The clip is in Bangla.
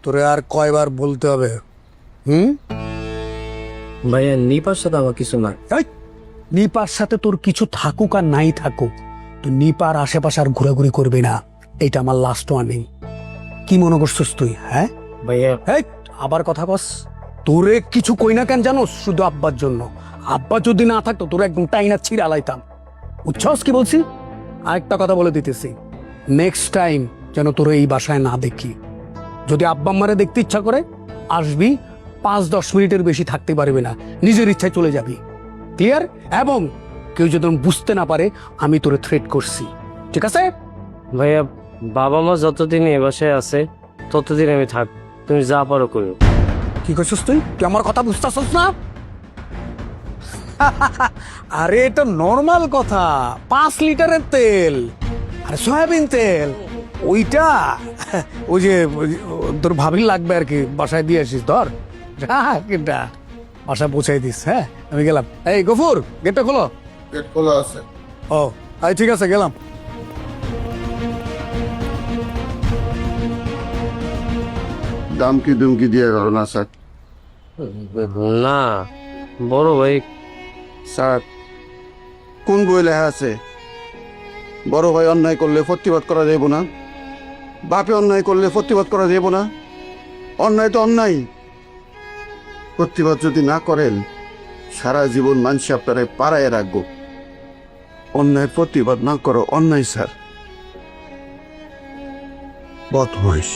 তোরে আর কয়বার বলতে হবে? ভাইয়া নিপার সাথে আমার কিছু না। এই, নিপার সাথে তোর কিছু থাকুক আর নাই থাকুক, তো নিপার আশেপাশে আর ঘোরাঘুরি করবি না। এটা আমার লাস্ট ওয়ার্নিং। কি মনে করছিস তুই? হ্যাঁ ভাইয়া এই, আবার কথা কস। তোরে কিছু কই না কেন জানোস? শুধু আব্বার জন্য। আব্বা যদি না থাকতো তোর একদম টাইনা ছিঁড়ে আলাইতাম। বুঝছস কি বলছি? আরেকটা কথা বলে দিতেছি, নেক্সট টাইম যেন তোর এই বাসায় না দেখি। যদি আব্বা আম্মারে দেখতে ইচ্ছা করে আসবি, 5-10 মিনিটের বেশি থাকতে পারবি না, নিজের ইচ্ছায় চলে যাবি। ক্লিয়ার? এবং কেউ যদি বুঝতে না পারে আমি তোরে থ্রেট করছি, ঠিক আছে? ভাইয়া, বাবা মা যতদিন এ বাসায় আছে ততদিন আমি থাক, তুমি যা পারো করো। কি করছিস তুই? তুই আমার কথা বুঝতেছস না? আরে এটা নর্মাল কথা। 5 লিটারের তেল, আরে সয়াবিন তেল, ওইটা ওই যে তোর ভাবি লাগবে আর কি, বাসায় দিয়ে আসিস। ধর কিনটা বাসায় পৌঁছাই দিস। হ্যাঁ, আমি গেলাম। এই গফুর, গেটটা খোলো। গেট খোলা আছে। ও আই, ঠিক আছে, গেলাম। দামকি দুমকি দিয়ে গেল না স্যার। না বড় ভাই, স্যার, কোন বই লেখা আছে বড় ভাই অন্যায় করলে প্রতিবাদ করা যাইব না, বাপে অন্যায় করলে প্রতিবাদ করা যাইব না? অন্যায় তো অন্যায়। প্রতিবাদ যদি না করেন সারা জীবন মানুষ আপনারা পাড়ায় রাখবো। অন্যায় প্রতিবাদ না করো অন্যায় স্যার। বদমাইশ।